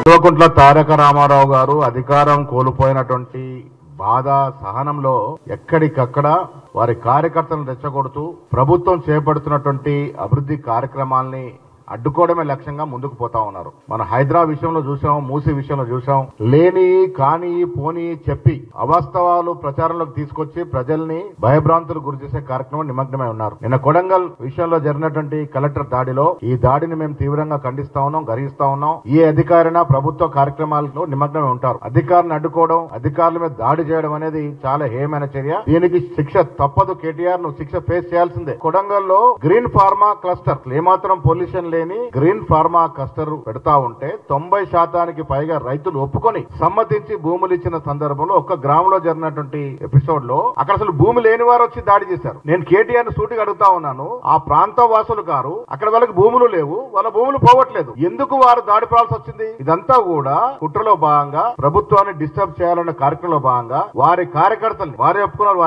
కల్వకుంట్ల తారక రామారావు గారు అధికారం కోల్పోయినటువంటి బాధ సహనంలో ఎక్కడికక్కడ వారి కార్యకర్తలను రెచ్చగొడుతూ ప్రభుత్వం చేపడుతున్నటువంటి అభివృద్ధి కార్యక్రమాల్ని అడ్డుకోవడమే లక్ష్యంగా ముందుకు పోతా ఉన్నారు. మన హైదరాబాద్ విషయంలో చూసాం, మూసీ విషయంలో చూసాం. లేని కాని పోని చెప్పి అవాస్తవాలు ప్రచారంలోకి తీసుకొచ్చి ప్రజల్ని భయభ్రాంతులు గురి చేసే కార్యక్రమం నిమగ్నమై ఉన్నారు. నిన్న కొడంగల్ విషయంలో జరిగినటువంటి కలెక్టర్ దాడిలో ఈ దాడిని మేము తీవ్రంగా ఖండిస్తా ఉన్నాం, గర్హిస్తా ఉన్నాం. ఏ అధికారైనా ప్రభుత్వ కార్యక్రమాల్లో నిమగ్నమై ఉంటారు. అధికారులను అడ్డుకోవడం, అధికారుల మీద దాడి చేయడం అనేది చాలా హేయమైన చర్య. దీనికి శిక్ష తప్పదు. కేటీఆర్ ను శిక్ష ఫేస్ చేయాల్సిందే. కొడంగల్లో గ్రీన్ ఫార్మా క్లస్టర్ ఏమాత్రం పొల్యూషన్ లేని గ్రీన్ ఫార్మా క్లస్టర్ పెడతా ఉంటే 90% పైగా రైతులు ఒప్పుకొని సమ్మతించి భూములు ఇచ్చిన సందర్భంలో ఒక్క గ్రామంలో జరిగినటువంటి ఎపిసోడ్ లో అక్కడ అసలు భూమి లేని వారు వచ్చి దాడి చేశారు. నేను కేటీఆర్ ను సూటిగా అడుగుతా ఉన్నాను, ఆ ప్రాంత వాసులు గారు అక్కడ వాళ్ళకి భూములు లేవు, వాళ్ళ భూములు పోవట్లేదు, ఎందుకు వారు దాడి పడాల్సి వచ్చింది? ఇదంతా కూడా కుట్రలో భాగంగా ప్రభుత్వాన్ని డిస్టర్బ్ చేయాలన్న కార్యక్రమంలో భాగంగా వారి కార్యకర్తలు, వారే ఒప్పుకున్నారు,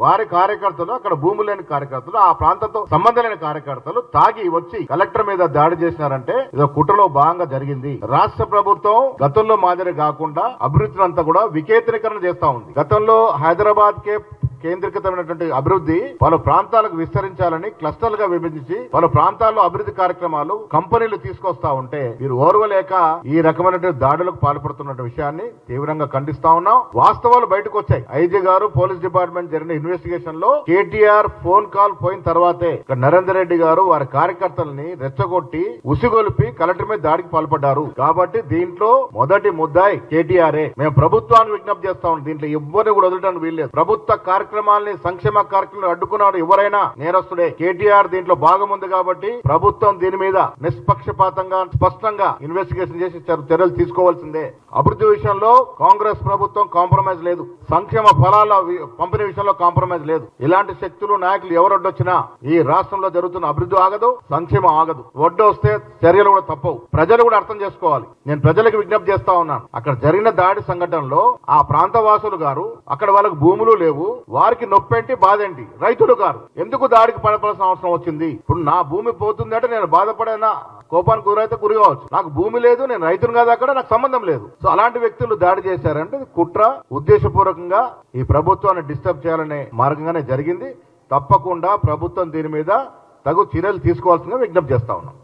వారి కార్యకర్తలు అక్కడ భూములు లేని కార్యకర్తలు, ఆ ప్రాంతంతో సంబంధం లేని కార్యకర్తలు తాగి వచ్చి కలెక్టర్ మీద దాడి చేసినారంటే ఇది కుట్రలో భాగంగా జరిగింది. రాష్ట్ర ప్రభుత్వం గతంలో మాదిరి కాకుండా అభివృద్ధిని అంతా కూడా వికేంద్రీకరణ చేస్తా ఉంది. గతంలో హైదరాబాద్ కే కేంద్రీకృతమైనటువంటి అభివృద్ధి పలు ప్రాంతాలకు విస్తరించాలని క్లస్టర్లు గా విభజించి పలు ప్రాంతాల్లో అభివృద్ధి కార్యక్రమాలు కంపెనీలు తీసుకొస్తా ఉంటే మీరు ఓర్వలేక ఈ రకమైనటువంటి దాడులకు పాల్పడుతున్న విషయాన్ని తీవ్రంగా ఖండిస్తా ఉన్నాం. వాస్తవాలు బయటకు వచ్చాయి. ఐజీ గారు, పోలీస్ డిపార్ట్మెంట్ జరిగిన ఇన్వెస్టిగేషన్ లో కేటీఆర్ ఫోన్ కాల్ పోయిన తర్వాతే నరేందర్ రెడ్డి గారు వారి కార్యకర్తల్ని రెచ్చగొట్టి ఉసిగొలిపి కలెక్టర్ మీద దాడికి పాల్పడ్డారు. కాబట్టి దీంట్లో మొదటి ముద్దాయి కేటీఆర్ఏ. మేము ప్రభుత్వాన్ని విజ్ఞప్తి చేస్తా ఉన్నాం, దీంట్లో ఎవరిని కూడా వదలడానికి వీల్లేదు. ప్రభుత్వ కార్యక్రమాల్ని, సంక్షేమ కార్యక్రమాలు అడ్డుకున్నాడు ఎవరైనా నేరస్తుడే. కేటీఆర్ దీంట్లో భాగం ఉంది కాబట్టి ప్రభుత్వం దీని మీద నిష్పక్షపాతంగా స్పష్టంగా ఇన్వెస్టిగేషన్ చేసి చర్యలు తీసుకోవాల్సిందే. అభివృద్ధి విషయంలో కాంగ్రెస్ ప్రభుత్వం కాంప్రమైజ్ లేదు, సంక్షేమ ఫలాల పంపిణీ విషయంలో కాంప్రమైజ్ లేదు. ఇలాంటి శక్తులు, నాయకులు ఎవరొడ్డొచ్చినా ఈ రాష్ట్రంలో జరుగుతున్న అభివృద్ధి ఆగదు, సంక్షేమం ఆగదు. ఒడ్డు వస్తే చర్యలు కూడా తప్పవు. ప్రజలు కూడా అర్థం చేసుకోవాలి. నేను ప్రజలకు విజ్ఞప్తి చేస్తా ఉన్నాను, అక్కడ జరిగిన దాడి సంఘటనలో ఆ ప్రాంత వాసులు గారు, అక్కడ వాళ్ళకి భూములు లేవు, వారికి నొప్పేంటి, బాధేంటి? రైతులు గారు ఎందుకు దాడికి పడవలసిన అవసరం వచ్చింది? ఇప్పుడు నా భూమి పోతుంది అంటే నేను బాధపడేనా, కోపానికి గురైతే గురి కావచ్చు. నాకు భూమి లేదు, నేను రైతును కాదు, అక్కడ నాకు సంబంధం లేదు. సో అలాంటి వ్యక్తులు దాడి చేశారంటే కుట్ర, ఉద్దేశపూర్వకంగా ఈ ప్రభుత్వాన్ని డిస్టర్బ్ చేయాలనే మార్గంగానే జరిగింది. తప్పకుండా ప్రభుత్వం దీని మీద తగు చర్యలు తీసుకోవాల్సిందిగా విజ్ఞప్తి చేస్తా ఉన్నాం.